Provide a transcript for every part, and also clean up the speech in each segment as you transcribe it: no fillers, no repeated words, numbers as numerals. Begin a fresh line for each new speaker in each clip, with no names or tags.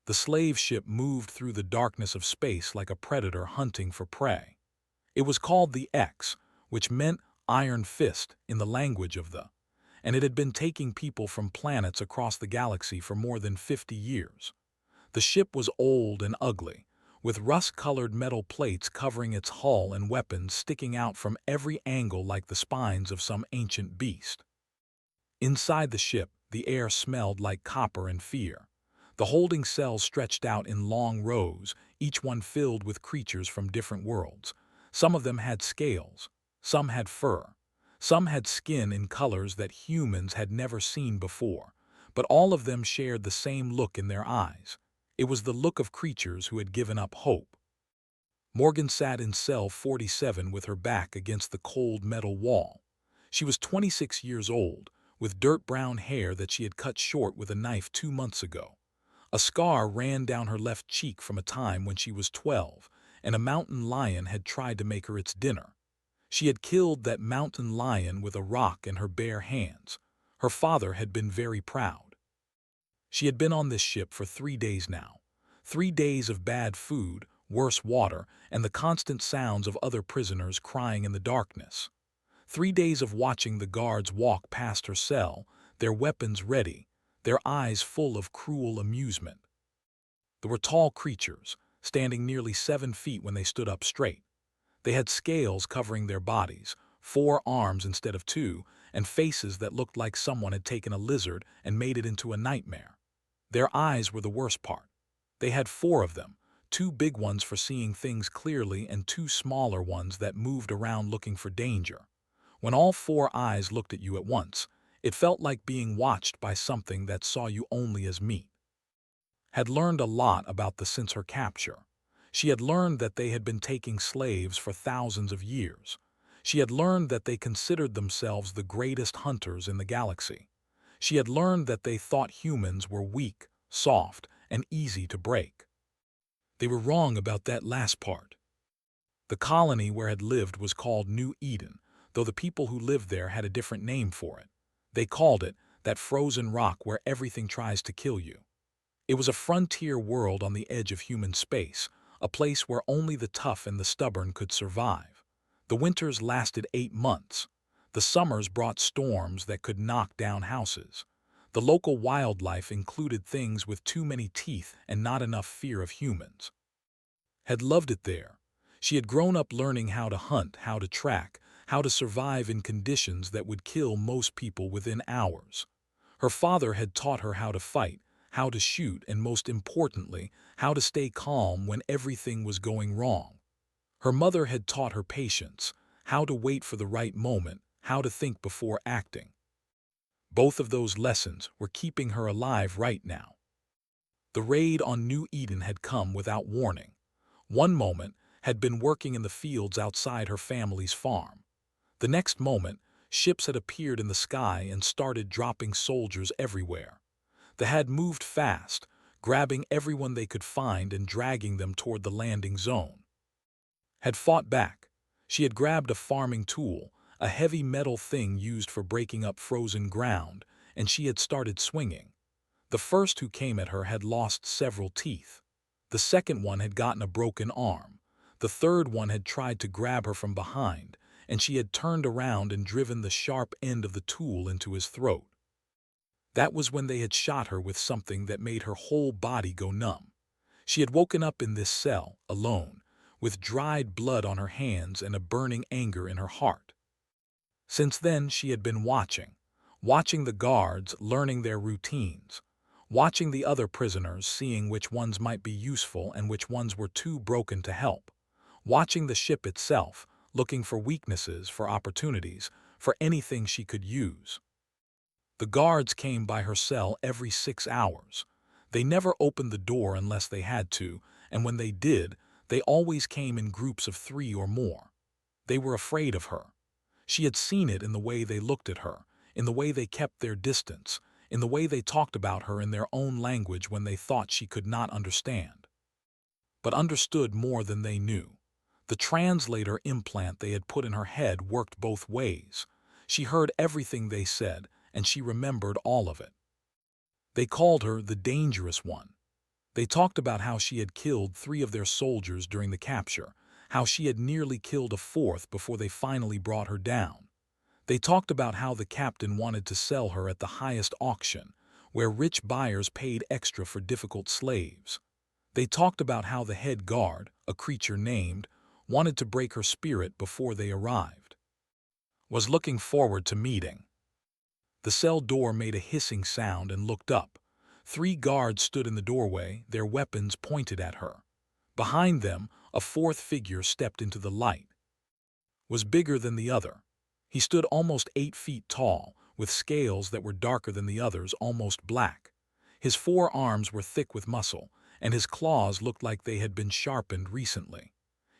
The slave ship moved through the darkness of space like a predator hunting for prey. It was called the X, which meant Iron Fist in the language of the, and it had been taking people from planets across the galaxy for more than 50 years. The ship was old and ugly, with rust-colored metal plates covering its hull and weapons sticking out from every angle like the spines of some ancient beast. Inside the ship, the air smelled like copper and fear. The holding cells stretched out in long rows, each one filled with creatures from different worlds. Some of them had scales, some had fur, some had skin in colors that humans had never seen before, but all of them shared the same look in their eyes. It was the look of creatures who had given up hope. Morgan sat in cell 47 with her back against the cold metal wall. She was 26 years old, with dirt-brown hair that she had cut short with a knife 2 months ago. A scar ran down her left cheek from a time when she was 12, and a mountain lion had tried to make her its dinner. She had killed that mountain lion with a rock in her bare hands. Her father had been very proud. She had been on this ship for 3 days now. 3 days of bad food, worse water, and the constant sounds of other prisoners crying in the darkness. 3 days of watching the guards walk past her cell, their weapons ready, their eyes full of cruel amusement. There were tall creatures, standing nearly 7 feet when they stood up straight. They had scales covering their bodies, 4 arms instead of 2, and faces that looked like someone had taken a lizard and made it into a nightmare. Their eyes were the worst part. They had 4 of them, 2 big ones for seeing things clearly and 2 smaller ones that moved around looking for danger. When all 4 eyes looked at you at once, it felt like being watched by something that saw you only as meat. Had learned a lot about the since her capture. She had learned that they had been taking slaves for thousands of years. She had learned that they considered themselves the greatest hunters in the galaxy. She had learned that they thought humans were weak, soft, and easy to break. They were wrong about that last part. The colony where had lived was called New Eden, though the people who lived there had a different name for it. They called it that frozen rock where everything tries to kill you. It was a frontier world on the edge of human space, a place where only the tough and the stubborn could survive. The winters lasted 8 months. The summers brought storms that could knock down houses. The local wildlife included things with too many teeth and not enough fear of humans. Had loved it there. She had grown up learning how to hunt, how to track, how to survive in conditions that would kill most people within hours. Her father had taught her how to fight, how to shoot, and most importantly, how to stay calm when everything was going wrong. Her mother had taught her patience, how to wait for the right moment, how to think before acting. Both of those lessons were keeping her alive right now. The raid on New Eden had come without warning. One moment had been working in the fields outside her family's farm. The next moment, ships had appeared in the sky and started dropping soldiers everywhere. They had moved fast, grabbing everyone they could find and dragging them toward the landing zone. Had fought back. She had grabbed a farming tool, a heavy metal thing used for breaking up frozen ground, and she had started swinging. The first who came at her had lost several teeth. The second one had gotten a broken arm. The third one had tried to grab her from behind, and she had turned around and driven the sharp end of the tool into his throat. That was when they had shot her with something that made her whole body go numb. She had woken up in this cell, alone, with dried blood on her hands and a burning anger in her heart. Since then she had been watching the guards, learning their routines, watching the other prisoners, seeing which ones might be useful and which ones were too broken to help, watching the ship itself, looking for weaknesses, for opportunities, for anything she could use. The guards came by her cell every 6 hours. They never opened the door unless they had to, and when they did, they always came in groups of 3 or more. They were afraid of her. She had seen it in the way they looked at her, in the way they kept their distance, in the way they talked about her in their own language when they thought she could not understand. But understood more than they knew. The translator implant they had put in her head worked both ways. She heard everything they said, and she remembered all of it. They called her the dangerous one. They talked about how she had killed 3 of their soldiers during the capture, how she had nearly killed a 4th before they finally brought her down. They talked about how the captain wanted to sell her at the highest auction, where rich buyers paid extra for difficult slaves. They talked about how the head guard, a creature named, wanted to break her spirit before they arrived. Was looking forward to meeting. The cell door made a hissing sound and looked up. 3 guards stood in the doorway, their weapons pointed at her. Behind them, a 4th figure stepped into the light. Was bigger than the other. He stood almost 8 feet tall, with scales that were darker than the others, almost black. His 4 arms were thick with muscle, and his claws looked like they had been sharpened recently.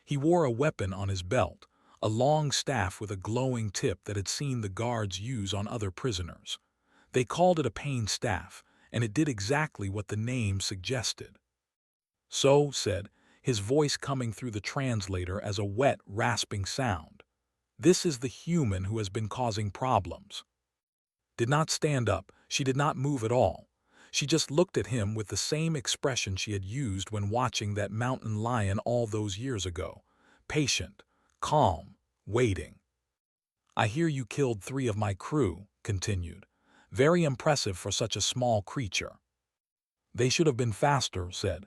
He wore a weapon on his belt, a long staff with a glowing tip that had seen the guards use on other prisoners. They called it a pain staff, and it did exactly what the name suggested. So, said, his voice coming through the translator as a wet, rasping sound. This is the human who has been causing problems. Did not stand up, she did not move at all. She just looked at him with the same expression she had used when watching that mountain lion all those years ago. Patient, calm, waiting. I hear you killed 3 of my crew, continued. Very impressive for such a small creature. They should have been faster, said.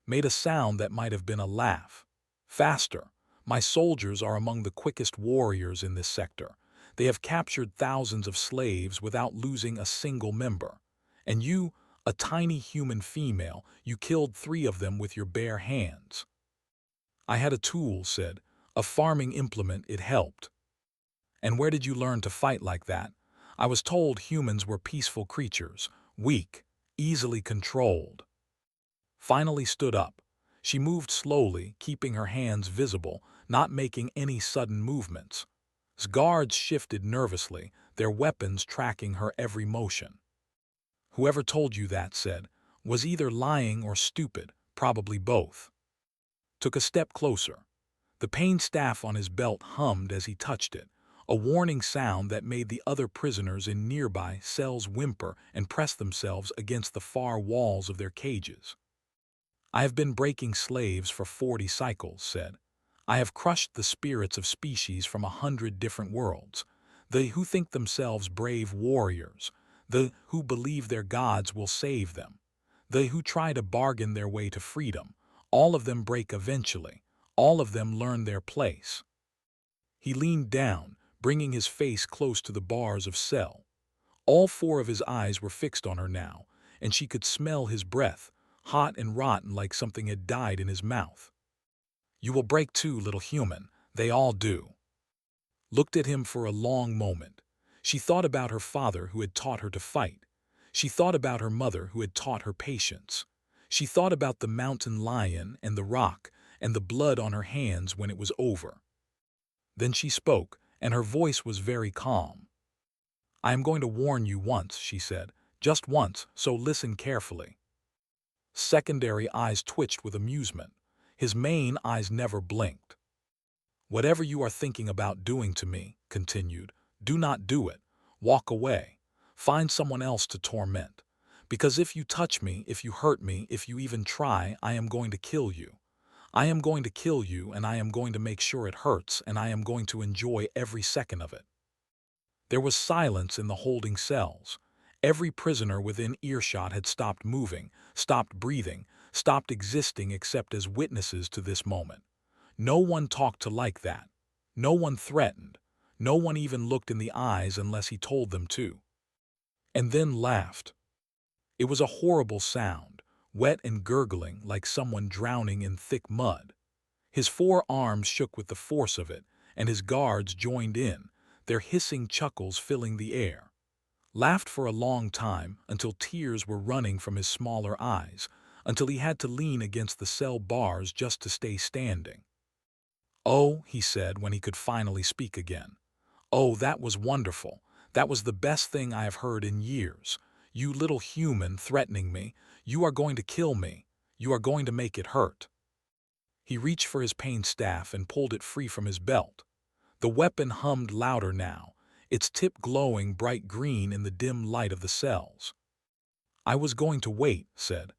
Made a sound that might have been a laugh. Faster. My soldiers are among the quickest warriors in this sector. They have captured thousands of slaves without losing a single member. And you, a tiny human female, you killed 3 of them with your bare hands. I had a tool, said. A farming implement, it helped. And where did you learn to fight like that? I was told humans were peaceful creatures, weak, easily controlled. Finally stood up. She moved slowly, keeping her hands visible, not making any sudden movements. Guards shifted nervously, their weapons tracking her every motion. Whoever told you that, said, was either lying or stupid, probably both. Took a step closer. The pain staff on his belt hummed as he touched it, a warning sound that made the other prisoners in nearby cells whimper and press themselves against the far walls of their cages. I have been breaking slaves for 40 cycles, said. I have crushed the spirits of species from 100 different worlds, the who think themselves brave warriors, the who believe their gods will save them, the who try to bargain their way to freedom. All of them break eventually. All of them learn their place. He leaned down, bringing his face close to the bars of cell. All 4 of his eyes were fixed on her now, and she could smell his breath, hot and rotten like something had died in his mouth. You will break too, little human. They all do. Looked at him for a long moment. She thought about her father who had taught her to fight. She thought about her mother who had taught her patience. She thought about the mountain lion and the rock and the blood on her hands when it was over. Then she spoke, and her voice was very calm. I am going to warn you once, she said, just once, so listen carefully. Secondary eyes twitched with amusement. His main eyes never blinked. Whatever you are thinking about doing to me, continued, do not do it. Walk away. Find someone else to torment. Because if you touch me, if you hurt me, if you even try, I am going to kill you. I am going to kill you, and I am going to make sure it hurts, and I am going to enjoy every second of it. There was silence in the holding cells. Every prisoner within earshot had stopped moving, stopped breathing, stopped existing except as witnesses to this moment. No one talked to like that. No one threatened. No one even looked in the eyes unless he told them to. And then laughed. It was a horrible sound, wet and gurgling like someone drowning in thick mud. His 4 arms shook with the force of it, and his guards joined in, their hissing chuckles filling the air. Laughed for a long time until tears were running from his smaller eyes, until he had to lean against the cell bars just to stay standing. Oh, he said when he could finally speak again. Oh, that was wonderful. That was the best thing I have heard in years. You little human threatening me. You are going to kill me. You are going to make it hurt. He reached for his pain staff and pulled it free from his belt. The weapon hummed louder now, its tip glowing bright green in the dim light of the cells. I was going to wait, said.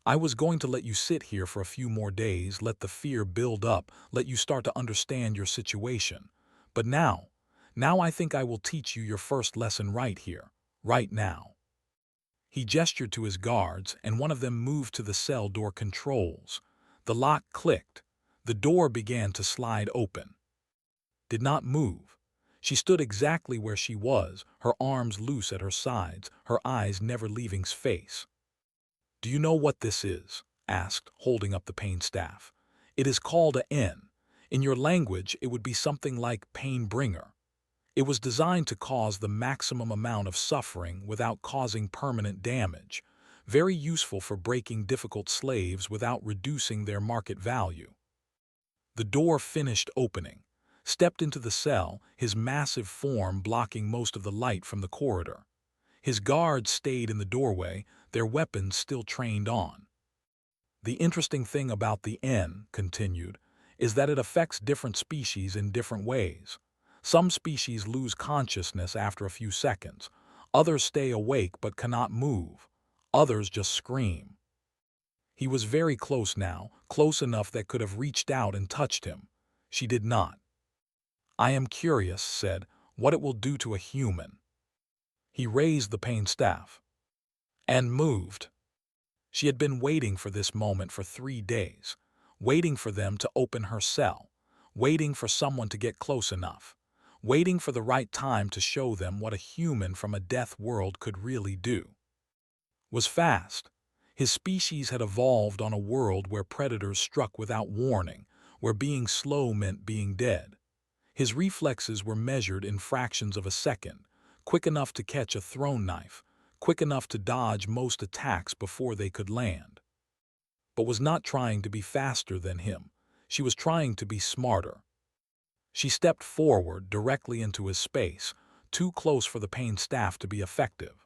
I was going to let you sit here for a few more days, let the fear build up, let you start to understand your situation. But now I think I will teach you your first lesson right here, right now." He gestured to his guards, and one of them moved to the cell door controls. The lock clicked. The door began to slide open. Did not move. She stood exactly where she was, her arms loose at her sides, her eyes never leaving his face. "Do you know what this is?" asked, holding up the pain staff. "It is called a N. In your language, it would be something like pain bringer. It was designed to cause the maximum amount of suffering without causing permanent damage, very useful for breaking difficult slaves without reducing their market value." The door finished opening. Stepped into the cell, his massive form blocking most of the light from the corridor. His guards stayed in the doorway, their weapons still trained on. "The interesting thing about the N," continued, "is that it affects different species in different ways. Some species lose consciousness after a few seconds. Others stay awake but cannot move. Others just scream." He was very close now, close enough that could have reached out and touched him. She did not. "I am curious," said, "what it will do to a human." He raised the pain staff and moved. She had been waiting for this moment for 3 days, waiting for them to open her cell, waiting for someone to get close enough, waiting for the right time to show them what a human from a death world could really do. Was fast. His species had evolved on a world where predators struck without warning, where being slow meant being dead. His reflexes were measured in fractions of a second, quick enough to catch a thrown knife, quick enough to dodge most attacks before they could land. But was not trying to be faster than him. She was trying to be smarter. She stepped forward directly into his space, too close for the pain staff to be effective.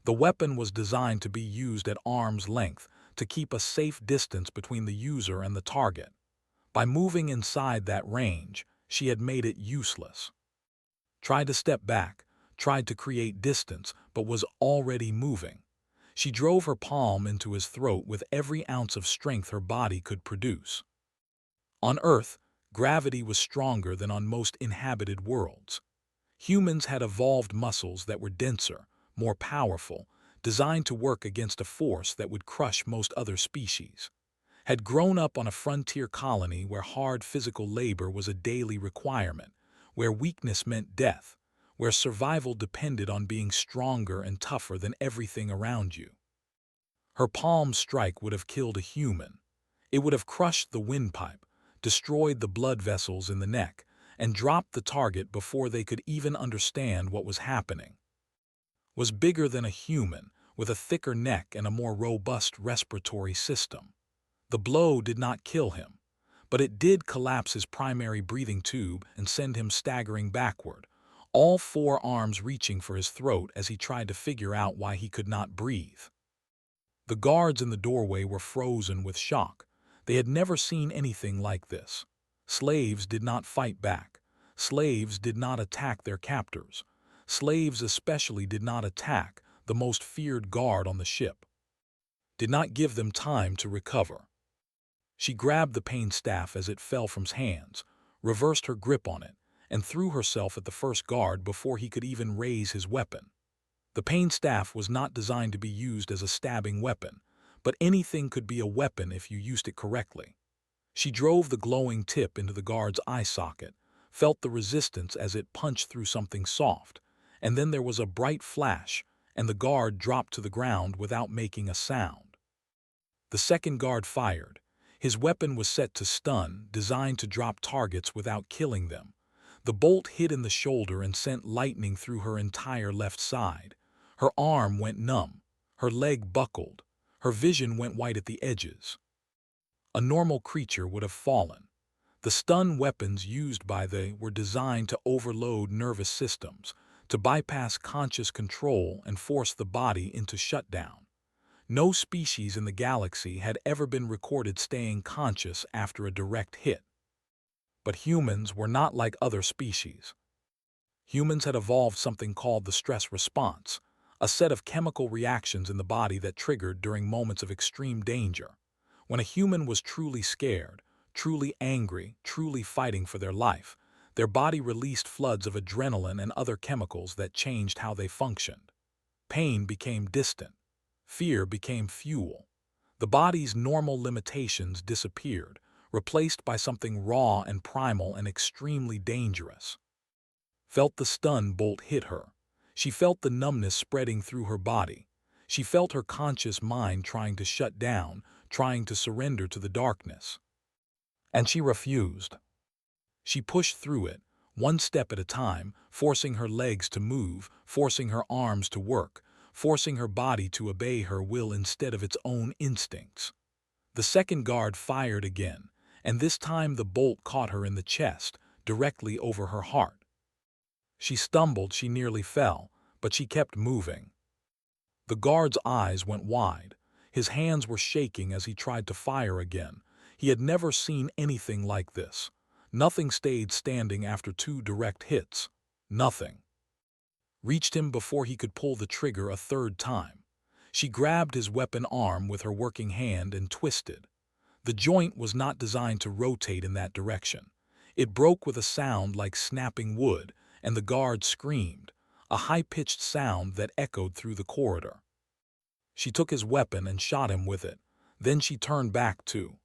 The weapon was designed to be used at arm's length, to keep a safe distance between the user and the target. By moving inside that range, she had made it useless. Tried to step back, tried to create distance, but was already moving. She drove her palm into his throat with every ounce of strength her body could produce. On Earth, gravity was stronger than on most inhabited worlds. Humans had evolved muscles that were denser, more powerful, designed to work against a force that would crush most other species. Had grown up on a frontier colony where hard physical labor was a daily requirement, where weakness meant death, where survival depended on being stronger and tougher than everything around you. Her palm strike would have killed a human. It would have crushed the windpipe, destroyed the blood vessels in the neck, and dropped the target before they could even understand what was happening. Was bigger than a human, with a thicker neck and a more robust respiratory system. The blow did not kill him, but it did collapse his primary breathing tube and send him staggering backward, all 4 arms reaching for his throat as he tried to figure out why he could not breathe. The guards in the doorway were frozen with shock. They had never seen anything like this. Slaves did not fight back. Slaves did not attack their captors. Slaves especially did not attack the most feared guard on the ship. Did not give them time to recover. She grabbed the pain staff as it fell from his hands, reversed her grip on it, and threw herself at the first guard before he could even raise his weapon. The pain staff was not designed to be used as a stabbing weapon, but anything could be a weapon if you used it correctly. She drove the glowing tip into the guard's eye socket, felt the resistance as it punched through something soft, and then there was a bright flash, and the guard dropped to the ground without making a sound. The second guard fired. His weapon was set to stun, designed to drop targets without killing them. The bolt hit in the shoulder and sent lightning through her entire left side. Her arm went numb. Her leg buckled. Her vision went white at the edges. A normal creature would have fallen. The stun weapons used by they were designed to overload nervous systems, to bypass conscious control and force the body into shutdown. No species in the galaxy had ever been recorded staying conscious after a direct hit. But humans were not like other species. Humans had evolved something called the stress response, a set of chemical reactions in the body that triggered during moments of extreme danger. When a human was truly scared, truly angry, truly fighting for their life, their body released floods of adrenaline and other chemicals that changed how they functioned. Pain became distant. Fear became fuel. The body's normal limitations disappeared, replaced by something raw and primal and extremely dangerous. Felt the stun bolt hit her. She felt the numbness spreading through her body. She felt her conscious mind trying to shut down, trying to surrender to the darkness. And she refused. She pushed through it, one step at a time, forcing her legs to move, forcing her arms to work, forcing her body to obey her will instead of its own instincts. The second guard fired again, and this time the bolt caught her in the chest, directly over her heart. She stumbled, she nearly fell, but she kept moving. The guard's eyes went wide. His hands were shaking as he tried to fire again. He had never seen anything like this. Nothing stayed standing after 2 direct hits. Nothing. Reached him before he could pull the trigger a third time. She grabbed his weapon arm with her working hand and twisted. The joint was not designed to rotate in that direction. It broke with a sound like snapping wood, and the guard screamed, a high-pitched sound that echoed through the corridor. She took his weapon and shot him with it. Then she turned back too.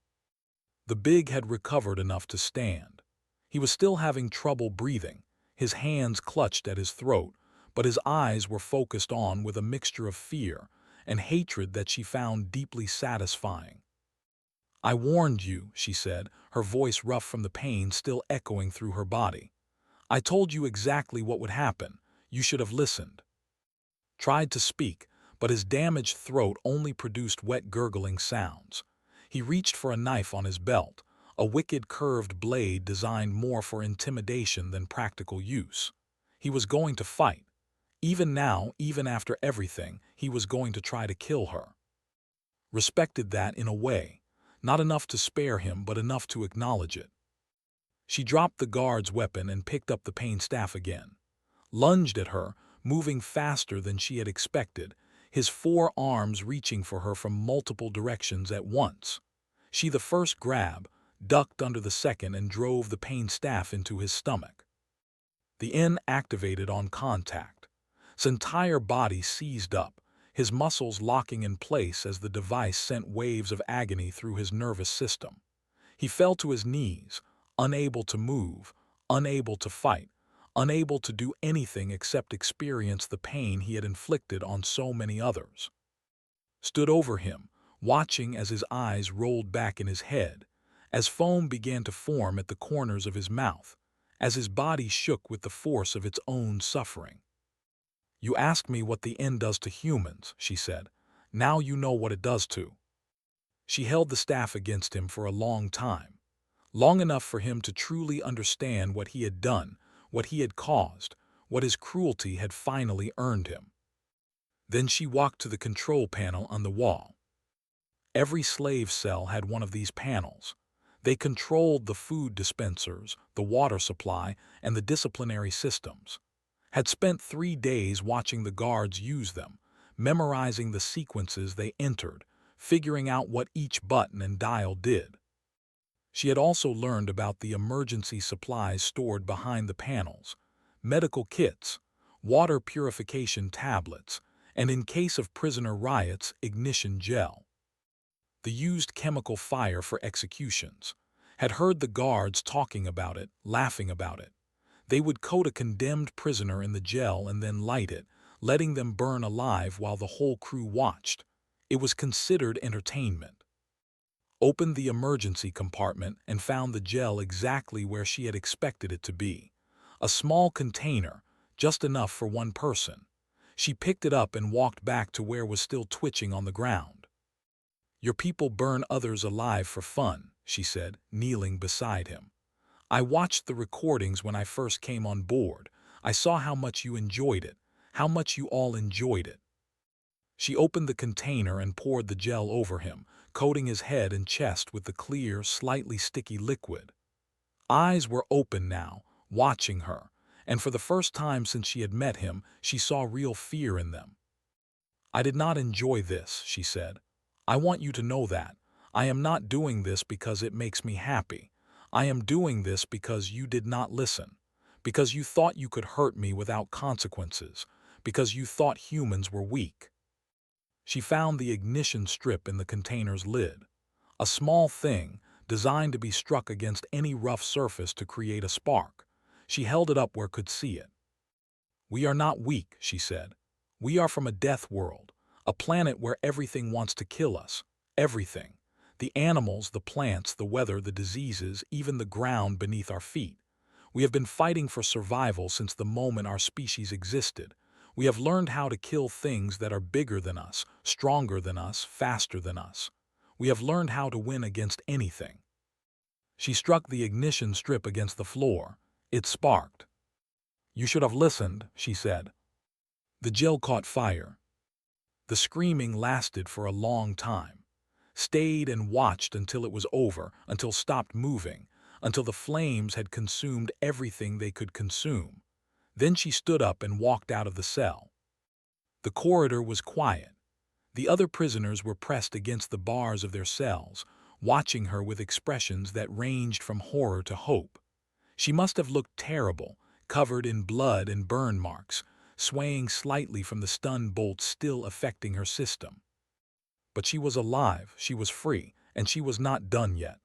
The big had recovered enough to stand. He was still having trouble breathing, his hands clutched at his throat, but his eyes were focused on with a mixture of fear and hatred that she found deeply satisfying. "I warned you," she said, her voice rough from the pain still echoing through her body. "I told you exactly what would happen. You should have listened." Tried to speak, but his damaged throat only produced wet gurgling sounds. He reached for a knife on his belt, a wicked curved blade designed more for intimidation than practical use. He was going to fight. Even now, even after everything, he was going to try to kill her. Respected that in a way, not enough to spare him but enough to acknowledge it. She dropped the guard's weapon and picked up the pain staff again. Lunged at her, moving faster than she had expected, his 4 arms reaching for her from multiple directions at once. She the first grab, ducked under the second and drove the pain staff into his stomach. The N activated on contact. His entire body seized up, his muscles locking in place as the device sent waves of agony through his nervous system. He fell to his knees, unable to move, unable to fight, unable to do anything except experience the pain he had inflicted on so many others. Stood over him, watching as his eyes rolled back in his head, as foam began to form at the corners of his mouth, as his body shook with the force of its own suffering. "You asked me what the N does to humans," she said. "Now you know what it does to." She held the staff against him for a long time, long enough for him to truly understand what he had done, what he had caused, what his cruelty had finally earned him. Then she walked to the control panel on the wall. Every slave cell had one of these panels. They controlled the food dispensers, the water supply, and the disciplinary systems. Had spent 3 days watching the guards use them, memorizing the sequences they entered, figuring out what each button and dial did. She had also learned about the emergency supplies stored behind the panels, medical kits, water purification tablets, and in case of prisoner riots, ignition gel. The used chemical fire for executions. Had heard the guards talking about it, laughing about it. They would coat a condemned prisoner in the gel and then light it, letting them burn alive while the whole crew watched. It was considered entertainment. Opened the emergency compartment and found the gel exactly where she had expected it to be. A small container, just enough for one person. She picked it up and walked back to where was still twitching on the ground. "Your people burn others alive for fun," she said, kneeling beside him. "I watched the recordings when I first came on board. I saw how much you enjoyed it, how much you all enjoyed it." She opened the container and poured the gel over him, coating his head and chest with the clear, slightly sticky liquid. Eyes were open now, watching her, and for the first time since she had met him, she saw real fear in them. "I did not enjoy this," she said. "I want you to know that. I am not doing this because it makes me happy. I am doing this because you did not listen, because you thought you could hurt me without consequences, because you thought humans were weak." She found the ignition strip in the container's lid, a small thing designed to be struck against any rough surface to create a spark. She held it up where could see it. "We are not weak," she said. "We are from a death world, a planet where everything wants to kill us. Everything. The animals, the plants, the weather, the diseases, even the ground beneath our feet. We have been fighting for survival since the moment our species existed. We have learned how to kill things that are bigger than us, stronger than us, faster than us. We have learned how to win against anything." She struck the ignition strip against the floor. It sparked. "You should have listened," she said. The gel caught fire. The screaming lasted for a long time. Stayed and watched until it was over, until stopped moving, until the flames had consumed everything they could consume. Then she stood up and walked out of the cell. The corridor was quiet. The other prisoners were pressed against the bars of their cells, watching her with expressions that ranged from horror to hope. She must have looked terrible, covered in blood and burn marks, swaying slightly from the stun bolts still affecting her system. But she was alive, she was free, and she was not done yet.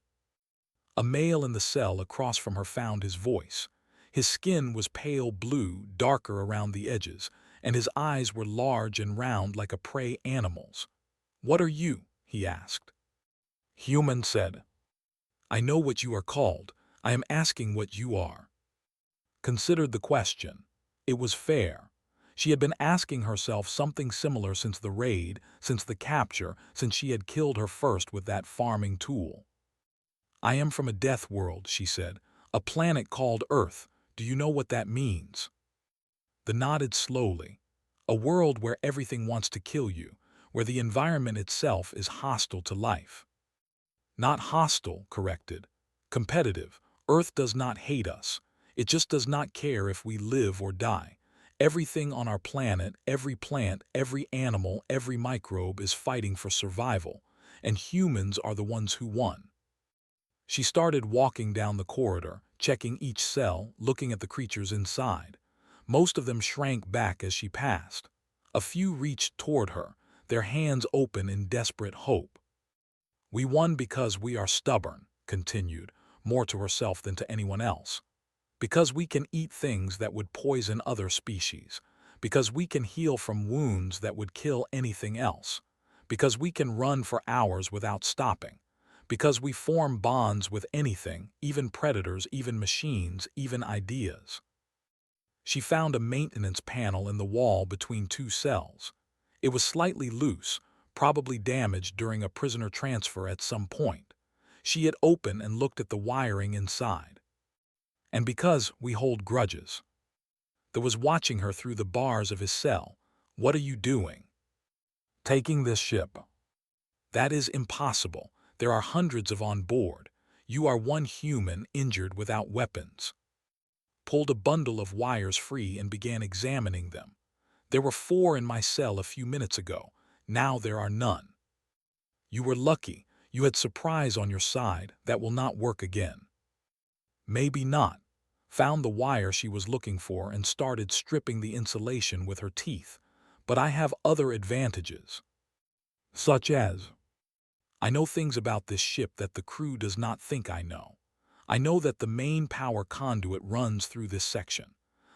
A male in the cell across from her found his voice. His skin was pale blue, darker around the edges, and his eyes were large and round like a prey animal's. "What are you?" he asked. Human said. "I know what you are called. I am asking what you are." Considered the question. It was fair. She had been asking herself something similar since the raid, since the capture, since she had killed her first with that farming tool. "I am from a death world," she said. "A planet called Earth. Do you know what that means?" The nodded slowly. "A world where everything wants to kill you, where the environment itself is hostile to life." "Not hostile," corrected. "Competitive. Earth does not hate us. It just does not care if we live or die. Everything on our planet, every plant, every animal, every microbe is fighting for survival, and humans are the ones who won." She started walking down the corridor, checking each cell, looking at the creatures inside. Most of them shrank back as she passed. A few reached toward her, their hands open in desperate hope. "We won because we are stubborn," continued, more to herself than to anyone else. "Because we can eat things that would poison other species. Because we can heal from wounds that would kill anything else. Because we can run for hours without stopping. Because we form bonds with anything, even predators, even machines, even ideas." She found a maintenance panel in the wall between two cells. It was slightly loose, probably damaged during a prisoner transfer at some point. She had opened and looked at the wiring inside. "And because we hold grudges." There was watching her through the bars of his cell. "What are you doing?" "Taking this ship." "That is impossible. There are hundreds of on board. You are one human injured without weapons." Pulled a bundle of wires free and began examining them. "There were 4 in my cell a few minutes ago. Now there are none." "You were lucky. You had surprise on your side. That will not work again." "Maybe not." Found the wire she was looking for and started stripping the insulation with her teeth. "But I have other advantages." "Such as?" "I know things about this ship that the crew does not think I know. I know that the main power conduit runs through this section.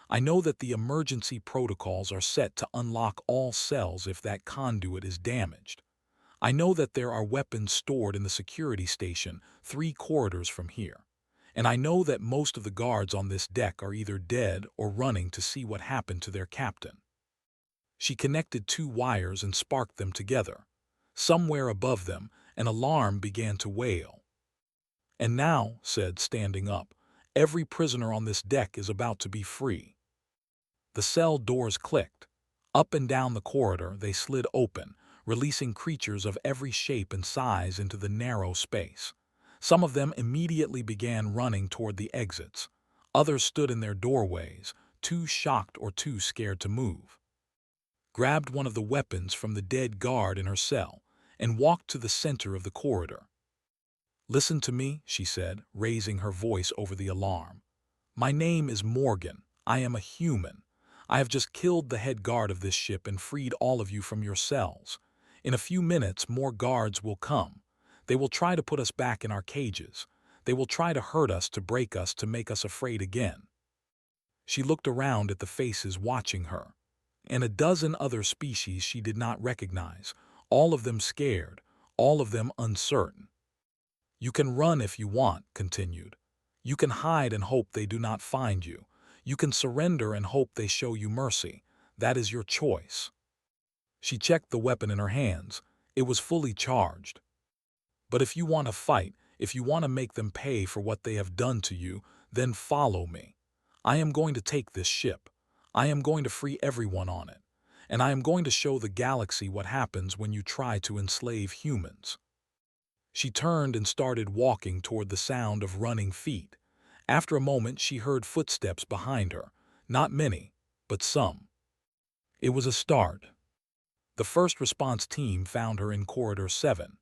I know that the emergency protocols are set to unlock all cells if that conduit is damaged. I know that there are weapons stored in the security station 3 corridors from here. And I know that most of the guards on this deck are either dead or running to see what happened to their captain." She connected 2 wires and sparked them together. Somewhere above them, an alarm began to wail. "And now," said, standing up, "every prisoner on this deck is about to be free." The cell doors clicked. Up and down the corridor they slid open, releasing creatures of every shape and size into the narrow space. Some of them immediately began running toward the exits. Others stood in their doorways, too shocked or too scared to move. grabbed one of the weapons from the dead guard in her cell, and walked to the center of the corridor. "Listen to me," she said, raising her voice over the alarm. "My name is Morgan. I am a human. I have just killed the head guard of this ship and freed all of you from your cells. In a few minutes, more guards will come. They will try to put us back in our cages. They will try to hurt us, to break us, to make us afraid again." She looked around at the faces watching her, and a dozen other species she did not recognize, all of them scared, all of them uncertain. "You can run if you want," continued. "You can hide and hope they do not find you. You can surrender and hope they show you mercy. That is your choice." She checked the weapon in her hands. It was fully charged. "But if you want to fight, if you want to make them pay for what they have done to you, then follow me. I am going to take this ship. I am going to free everyone on it. And I am going to show the galaxy what happens when you try to enslave humans." She turned and started walking toward the sound of running feet. After a moment, she heard footsteps behind her. Not many, but some. It was a start. The first response team found her in Corridor 7.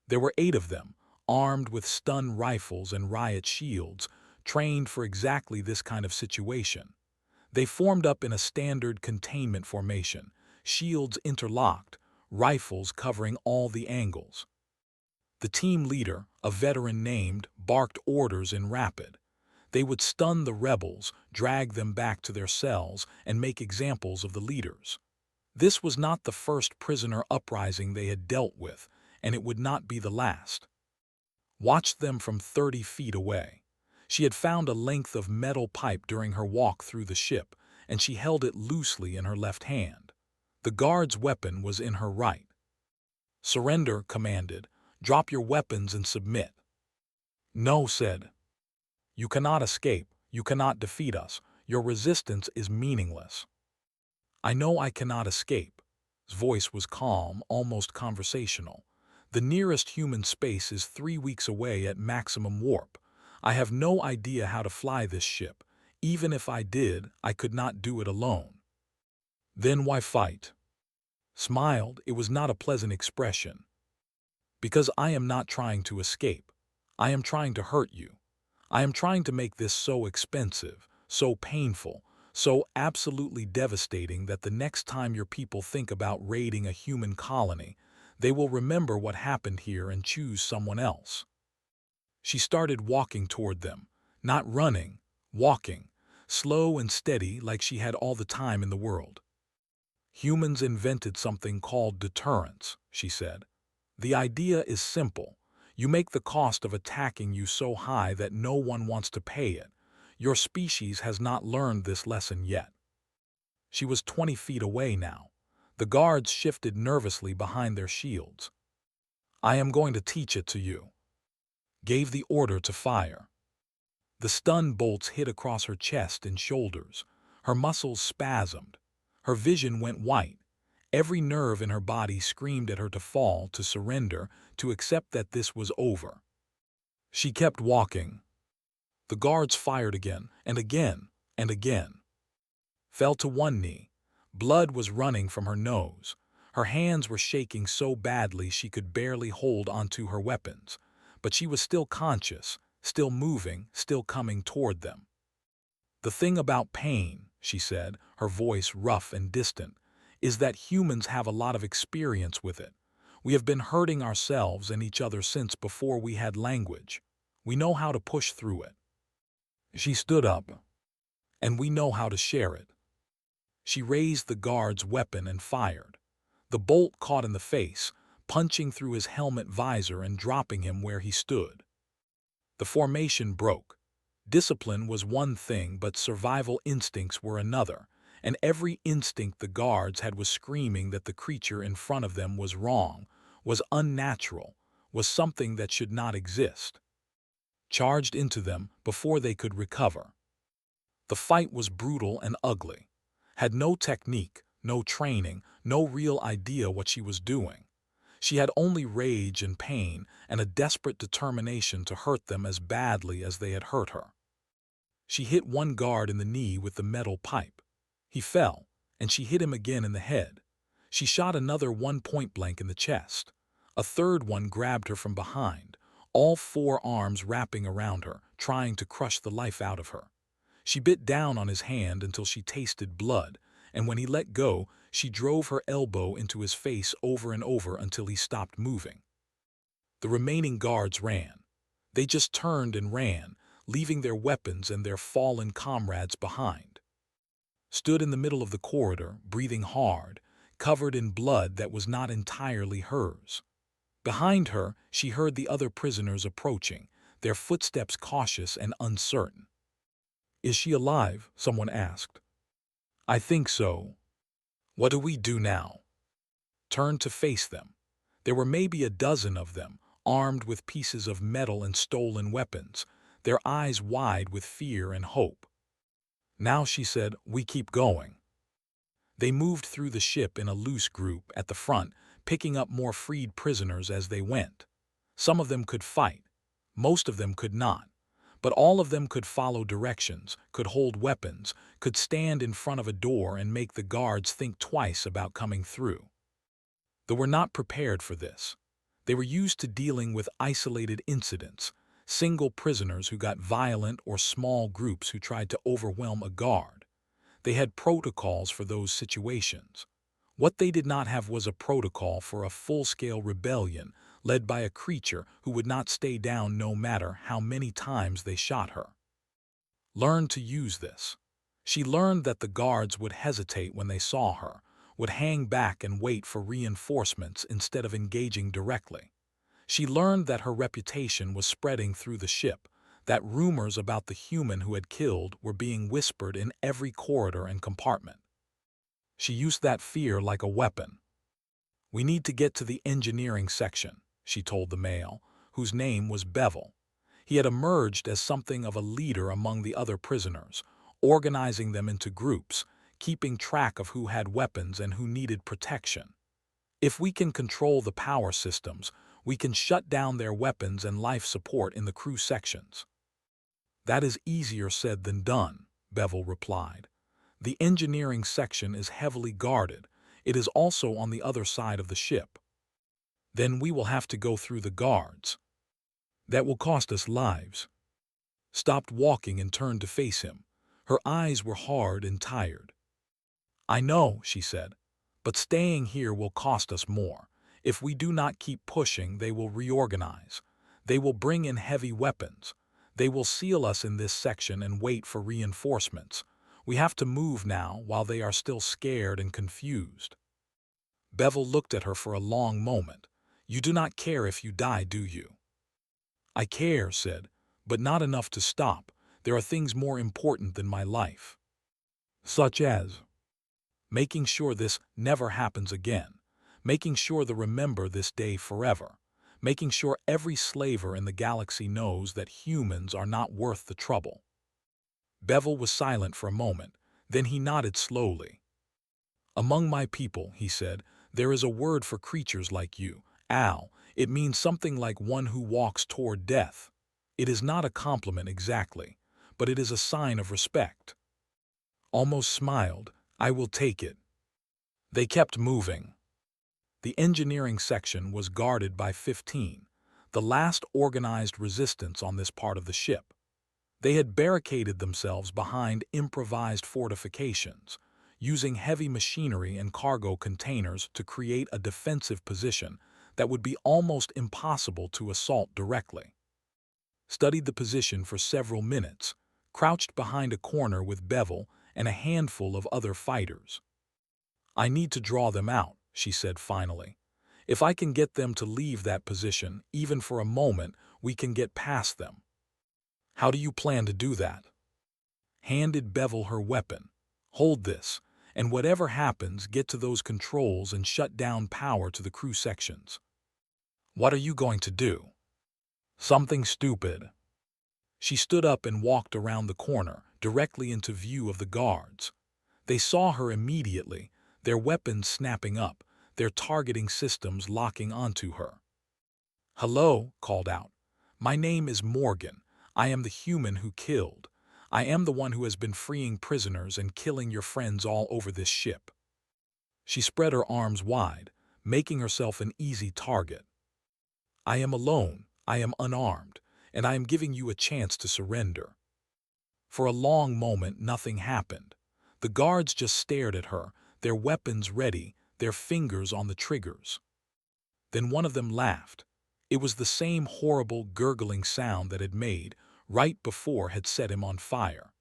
There were 8 of them, armed with stun rifles and riot shields, trained for exactly this kind of situation. They formed up in a standard containment formation, shields interlocked, rifles covering all the angles. The team leader, a veteran named, barked orders in rapid. They would stun the rebels, drag them back to their cells, and make examples of the leaders. This was not the first prisoner uprising they had dealt with, and it would not be the last. Watched them from 30 feet away. She had found a length of metal pipe during her walk through the ship, and she held it loosely in her left hand. The guard's weapon was in her right. "Surrender," commanded. "Drop your weapons and submit." "No," said. "You cannot escape. You cannot defeat us. Your resistance is meaningless." "I know I cannot escape." His voice was calm, almost conversational. "The nearest human space is 3 weeks away at maximum warp. I have no idea how to fly this ship. Even if I did, I could not do it alone." "Then why fight?" Smiled. It was not a pleasant expression. "Because I am not trying to escape. I am trying to hurt you. I am trying to make this so expensive, so painful, so absolutely devastating that the next time your people think about raiding a human colony, they will remember what happened here and choose someone else." She started walking toward them, not running, walking, slow and steady like she had all the time in the world. "Humans invented something called deterrence," she said. "The idea is simple. You make the cost of attacking you so high that no one wants to pay it. Your species has not learned this lesson yet." She was 20 feet away now. The guards shifted nervously behind their shields. "I am going to teach it to you." Gave the order to fire. The stun bolts hit across her chest and shoulders. Her muscles spasmed. Her vision went white. Every nerve in her body screamed at her to fall, to surrender, to accept that this was over. She kept walking. The guards fired again, and again, and again. Fell to one knee. Blood was running from her nose. Her hands were shaking so badly she could barely hold onto her weapons. But she was still conscious, still moving, still coming toward them. "The thing about pain," she said, her voice rough and distant, "is that humans have a lot of experience with it. We have been hurting ourselves and each other since before we had language. We know how to push through it." She stood up. "And we know how to share it." She raised the guard's weapon and fired. The bolt caught in the face, punching through his helmet visor and dropping him where he stood. The formation broke. Discipline was one thing, but survival instincts were another, and every instinct the guards had was screaming that the creature in front of them was wrong, was unnatural, was something that should not exist. Charged into them before they could recover. The fight was brutal and ugly. Had no technique, no training, no real idea what she was doing. She had only rage and pain and a desperate determination to hurt them as badly as they had hurt her. She hit one guard in the knee with the metal pipe. He fell, and she hit him again in the head. She shot another one point-blank in the chest. A third one grabbed her from behind, all four arms wrapping around her, trying to crush the life out of her. She bit down on his hand until she tasted blood, and when he let go, she drove her elbow into his face over and over until he stopped moving. The remaining guards ran. They just turned and ran, leaving their weapons and their fallen comrades behind. Stood in the middle of the corridor, breathing hard, covered in blood that was not entirely hers. Behind her, she heard the other prisoners approaching, their footsteps cautious and uncertain. "Is she alive?" someone asked. "I think so." "What do we do now?" Turned to face them. There were maybe a dozen of them, armed with pieces of metal and stolen weapons, their eyes wide with fear and hope. "Now," she said, "we keep going." They moved through the ship in a loose group at the front, picking up more freed prisoners as they went. Some of them could fight. Most of them could not. But all of them could follow directions, could hold weapons, could stand in front of a door and make the guards think twice about coming through. They were not prepared for this. They were used to dealing with isolated incidents, single prisoners who got violent or small groups who tried to overwhelm a guard. They had protocols for those situations. What they did not have was a protocol for a full-scale rebellion led by a creature who would not stay down no matter how many times they shot her. Learned to use this. She learned that the guards would hesitate when they saw her, would hang back and wait for reinforcements instead of engaging directly. She learned that her reputation was spreading through the ship, that rumors about the human who had killed were being whispered in every corridor and compartment. She used that fear like a weapon. "We need to get to the engineering section," she told the male, whose name was Bevel. He had emerged as something of a leader among the other prisoners, organizing them into groups, keeping track of who had weapons and who needed protection. "If we can control the power systems, we can shut down their weapons and life support in the crew sections." "That is easier said than done," Bevel replied. "The engineering section is heavily guarded. It is also on the other side of the ship. Then we will have to go through the guards. That will cost us lives." Stopped walking and turned to face him. Her eyes were hard and tired. "I know," she said, "but staying here will cost us more. If we do not keep pushing, they will reorganize. They will bring in heavy weapons. They will seal us in this section and wait for reinforcements. We have to move now while they are still scared and confused." Bevel looked at her for a long moment. "You do not care if you die, do you?" "I care," said, "but not enough to stop. There are things more important than my life." "Such as?" "Making sure this never happens again. Making sure they remember this day forever. Making sure every slaver in the galaxy knows that humans are not worth the trouble." Bevel was silent for a moment. Then he nodded slowly. "Among my people," he said, "there is a word for creatures like you, Al. It means something like one who walks toward death. It is not a compliment exactly, but it is a sign of respect." Almost smiled. "I will take it." They kept moving. The engineering section was guarded by 15, the last organized resistance on this part of the ship. They had barricaded themselves behind improvised fortifications, using heavy machinery and cargo containers to create a defensive position that would be almost impossible to assault directly. Studied the position for several minutes, crouched behind a corner with Bevel and a handful of other fighters. "I need to draw them out," she said finally. "If I can get them to leave that position, even for a moment, we can get past them." "How do you plan to do that?" Handed Bevel her weapon. "Hold this, and whatever happens, get to those controls and shut down power to the crew sections." "What are you going to do?" "Something stupid." She stood up and walked around the corner, directly into view of the guards. They saw her immediately, their weapons snapping up, their targeting systems locking onto her. "Hello," called out. "My name is Morgan. I am the human who killed. I am the one who has been freeing prisoners and killing your friends all over this ship." She spread her arms wide, making herself an easy target. I am alone, I am unarmed, and I am giving you a chance to surrender. For a long moment, nothing happened. The guards just stared at her, their weapons ready, their fingers on the triggers. Then one of them laughed. It was the same horrible gurgling sound that had made right before had set him on fire.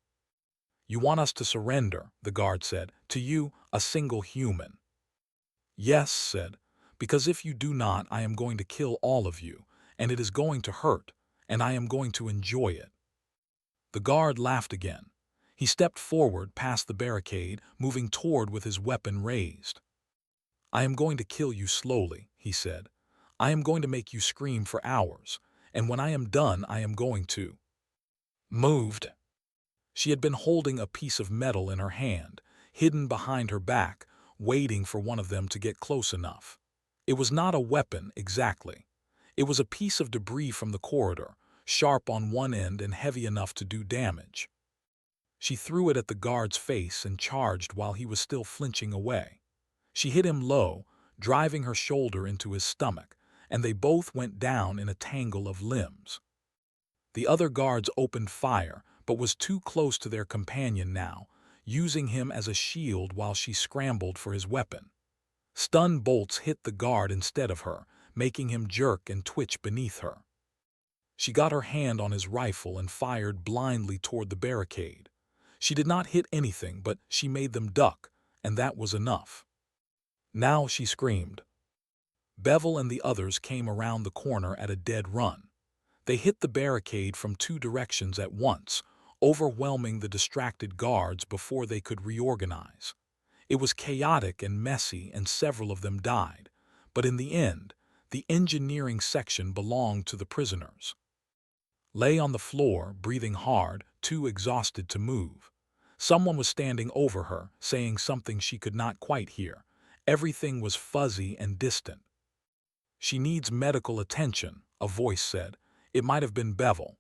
You want us to surrender, the guard said, to you, a single human. Yes, said, because if you do not, I am going to kill all of you, and it is going to hurt, and I am going to enjoy it. The guard laughed again. He stepped forward past the barricade, moving toward with his weapon raised. I am going to kill you slowly, he said. I am going to make you scream for hours, and when I am done, I am going to. Moved. She had been holding a piece of metal in her hand, hidden behind her back, waiting for one of them to get close enough. It was not a weapon, exactly. It was a piece of debris from the corridor, sharp on one end and heavy enough to do damage. She threw it at the guard's face and charged while he was still flinching away. She hit him low, driving her shoulder into his stomach, and they both went down in a tangle of limbs. The other guards opened fire, but was too close to their companion now, using him as a shield while she scrambled for his weapon. Stun bolts hit the guard instead of her, making him jerk and twitch beneath her. She got her hand on his rifle and fired blindly toward the barricade. She did not hit anything, but she made them duck, and that was enough. Now she screamed. Bevel and the others came around the corner at a dead run. They hit the barricade from two directions at once, overwhelming the distracted guards before they could reorganize. It was chaotic and messy, and several of them died, but in the end, the engineering section belonged to the prisoners. Lay on the floor, breathing hard, too exhausted to move. Someone was standing over her, saying something she could not quite hear. Everything was fuzzy and distant. She needs medical attention, a voice said. It might have been Bevel.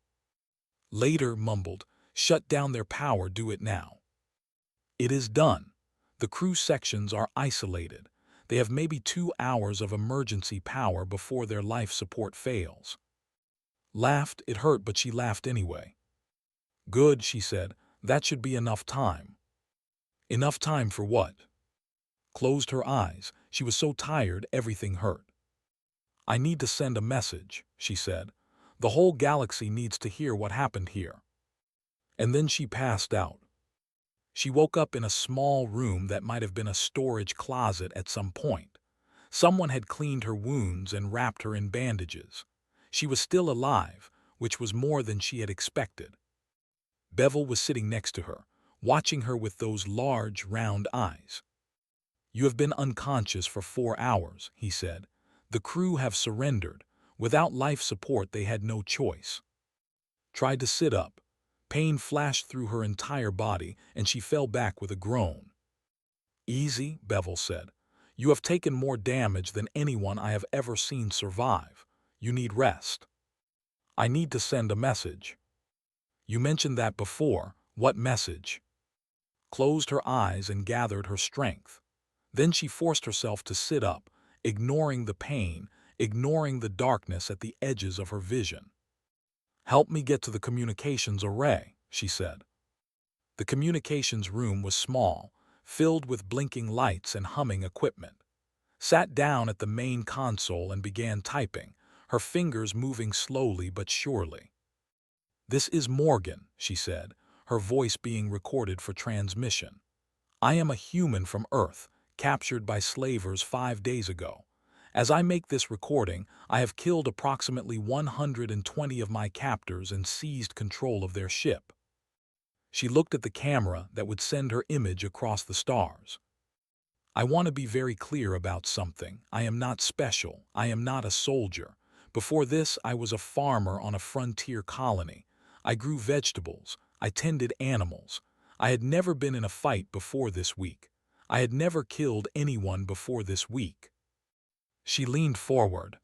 Later mumbled, shut down their power, do it now. It is done. The crew sections are isolated. They have maybe 2 hours of emergency power before their life support fails. Laughed, it hurt, but she laughed anyway. Good, she said, that should be enough time. Enough time for what? Closed her eyes. She was so tired, everything hurt. I need to send a message, she said. The whole galaxy needs to hear what happened here. And then she passed out. She woke up in a small room that might have been a storage closet at some point. Someone had cleaned her wounds and wrapped her in bandages. She was still alive, which was more than she had expected. Bevel was sitting next to her, watching her with those large, round eyes. You have been unconscious for 4 hours, he said. The crew have surrendered. Without life support, they had no choice. Tried to sit up. Pain flashed through her entire body, and she fell back with a groan. Easy, Bevel said. You have taken more damage than anyone I have ever seen survive. You need rest. I need to send a message. You mentioned that before. What message? Closed her eyes and gathered her strength. Then she forced herself to sit up, ignoring the pain, ignoring the darkness at the edges of her vision. Help me get to the communications array, she said. The communications room was small, filled with blinking lights and humming equipment. Sat down at the main console and began typing, her fingers moving slowly but surely. This is Morgan, she said, her voice being recorded for transmission. I am a human from Earth, captured by slavers 5 days ago. As I make this recording, I have killed approximately 120 of my captors and seized control of their ship. She looked at the camera that would send her image across the stars. I want to be very clear about something. I am not special. I am not a soldier. Before this, I was a farmer on a frontier colony. I grew vegetables. I tended animals. I had never been in a fight before this week. I had never killed anyone before this week. She leaned forward.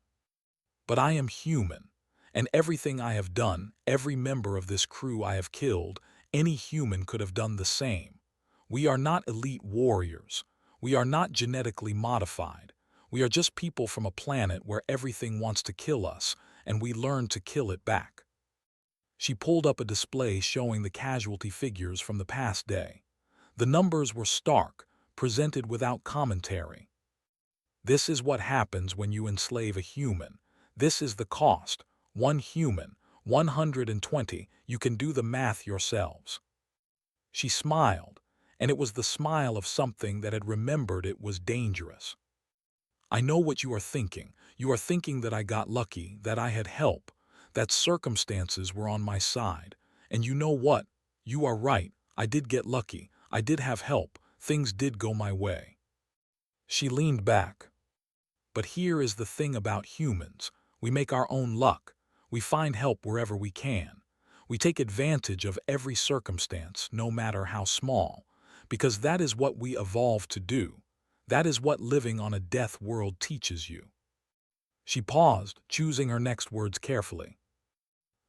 But I am human, and everything I have done, every member of this crew I have killed, any human could have done the same. We are not elite warriors. We are not genetically modified. We are just people from a planet where everything wants to kill us, and we learn to kill it back." She pulled up a display showing the casualty figures from the past day. The numbers were stark, presented without commentary. "This is what happens when you enslave a human. This is the cost. One human, 120. You can do the math yourselves." She smiled, and it was the smile of something that had remembered it was dangerous. "I know what you are thinking. You are thinking that I got lucky, that I had help, that circumstances were on my side. And you know what? You are right. I did get lucky. I did have help. Things did go my way." She leaned back. "But here is the thing about humans. We make our own luck. We find help wherever we can. We take advantage of every circumstance, no matter how small, because that is what we evolved to do. That is what living on a death world teaches you." She paused, choosing her next words carefully.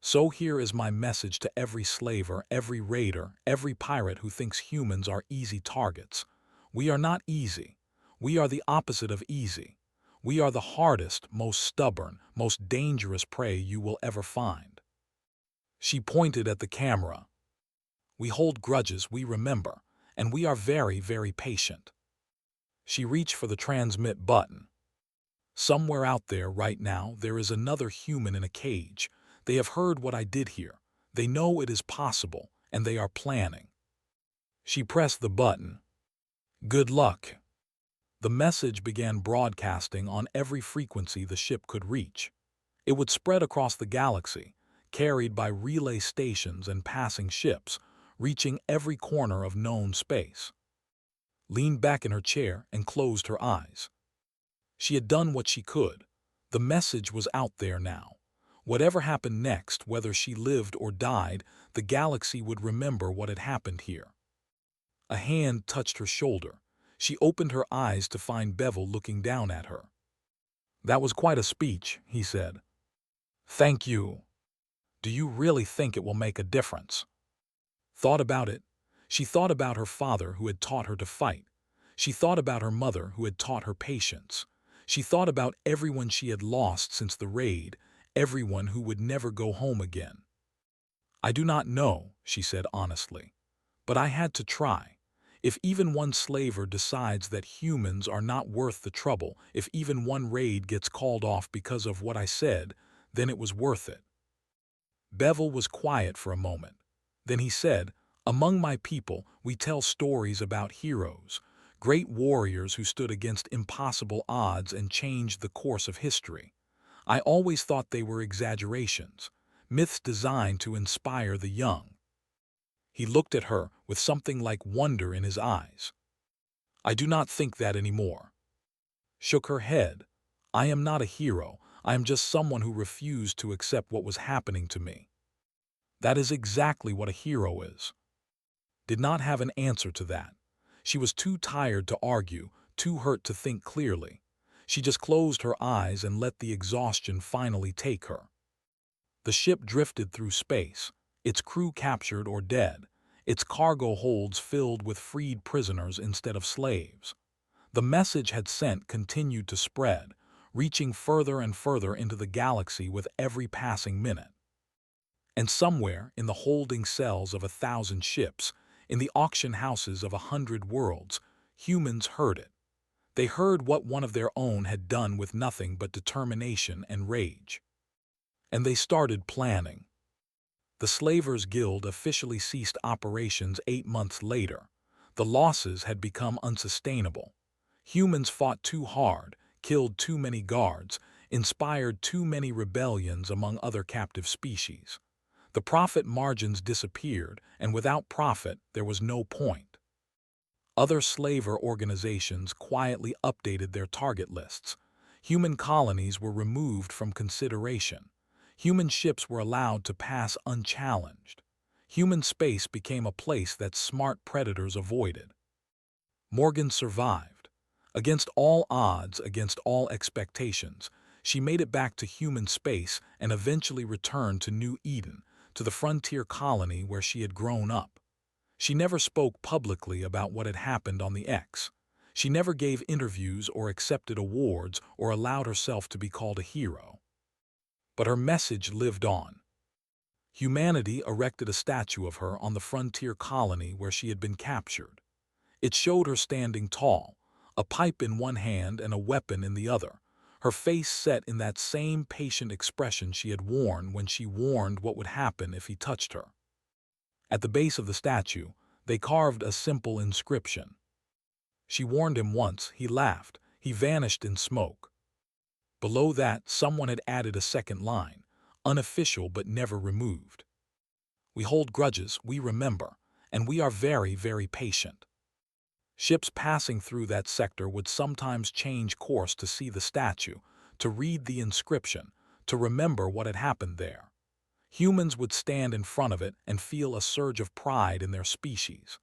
"So here is my message to every slaver, every raider, every pirate who thinks humans are easy targets. We are not easy. We are the opposite of easy. We are the hardest, most stubborn, most dangerous prey you will ever find." She pointed at the camera. "We hold grudges, we remember, and we are very, very patient." She reached for the transmit button. "Somewhere out there right now there is another human in a cage. They have heard what I did here. They know it is possible, and they are planning." She pressed the button. "Good luck." The message began broadcasting on every frequency the ship could reach. It would spread across the galaxy, carried by relay stations and passing ships, reaching every corner of known space. Leaned back in her chair and closed her eyes. She had done what she could. The message was out there now. Whatever happened next, whether she lived or died, the galaxy would remember what had happened here. A hand touched her shoulder. She opened her eyes to find Bevel looking down at her. "That was quite a speech," he said. "Thank you. Do you really think it will make a difference?" Thought about it. She thought about her father who had taught her to fight. She thought about her mother who had taught her patience. She thought about everyone she had lost since the raid, everyone who would never go home again. "I do not know," she said honestly, "but I had to try. If even one slaver decides that humans are not worth the trouble, if even one raid gets called off because of what I said, then it was worth it." Bevel was quiet for a moment. Then he said, "Among my people, we tell stories about heroes, great warriors who stood against impossible odds and changed the course of history. I always thought they were exaggerations, myths designed to inspire the young." He looked at her with something like wonder in his eyes. "I do not think that anymore." Shook her head. "I am not a hero. I am just someone who refused to accept what was happening to me." That is exactly what a hero is. Did not have an answer to that. She was too tired to argue, too hurt to think clearly. She just closed her eyes and let the exhaustion finally take her. The ship drifted through space, its crew captured or dead, its cargo holds filled with freed prisoners instead of slaves. The message had sent continued to spread, reaching further and further into the galaxy with every passing minute. And somewhere in the holding cells of 1,000 ships, in the auction houses of 100 worlds, humans heard it. They heard what one of their own had done with nothing but determination and rage. And they started planning. The Slavers Guild officially ceased operations 8 months later. The losses had become unsustainable. Humans fought too hard, killed too many guards, inspired too many rebellions among other captive species. The profit margins disappeared, and without profit there was no point. Other slaver organizations quietly updated their target lists. Human colonies were removed from consideration. Human ships were allowed to pass unchallenged. Human space became a place that smart predators avoided. Morgan survived. Against all odds, against all expectations, she made it back to human space and eventually returned to New Eden, to the frontier colony where she had grown up. She never spoke publicly about what had happened on the X. She never gave interviews or accepted awards or allowed herself to be called a hero. But her message lived on. Humanity erected a statue of her on the frontier colony where she had been captured. It showed her standing tall, a pipe in one hand and a weapon in the other, her face set in that same patient expression she had worn when she warned what would happen if he touched her. At the base of the statue, they carved a simple inscription. She warned him once, he laughed, he vanished in smoke. Below that, someone had added a second line, unofficial but never removed. We hold grudges, we remember, and we are very, very patient. Ships passing through that sector would sometimes change course to see the statue, to read the inscription, to remember what had happened there. Humans would stand in front of it and feel a surge of pride in their species.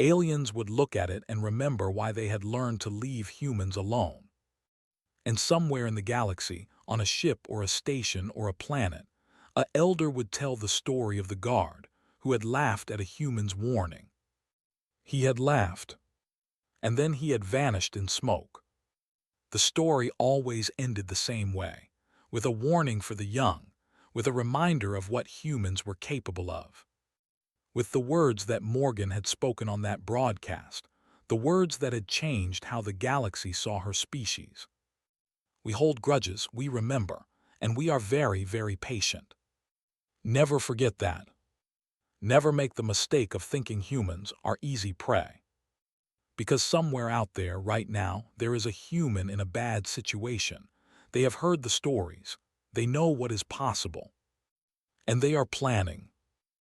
Aliens would look at it and remember why they had learned to leave humans alone. And somewhere in the galaxy, on a ship or a station or a planet, an elder would tell the story of the guard who had laughed at a human's warning. He had laughed, and then he had vanished in smoke. The story always ended the same way, with a warning for the young, with a reminder of what humans were capable of. With the words that Morgan had spoken on that broadcast, the words that had changed how the galaxy saw her species. We hold grudges, we remember, and we are very, very patient. Never forget that. Never make the mistake of thinking humans are easy prey. Because somewhere out there, right now, there is a human in a bad situation. They have heard the stories. They know what is possible. And they are planning,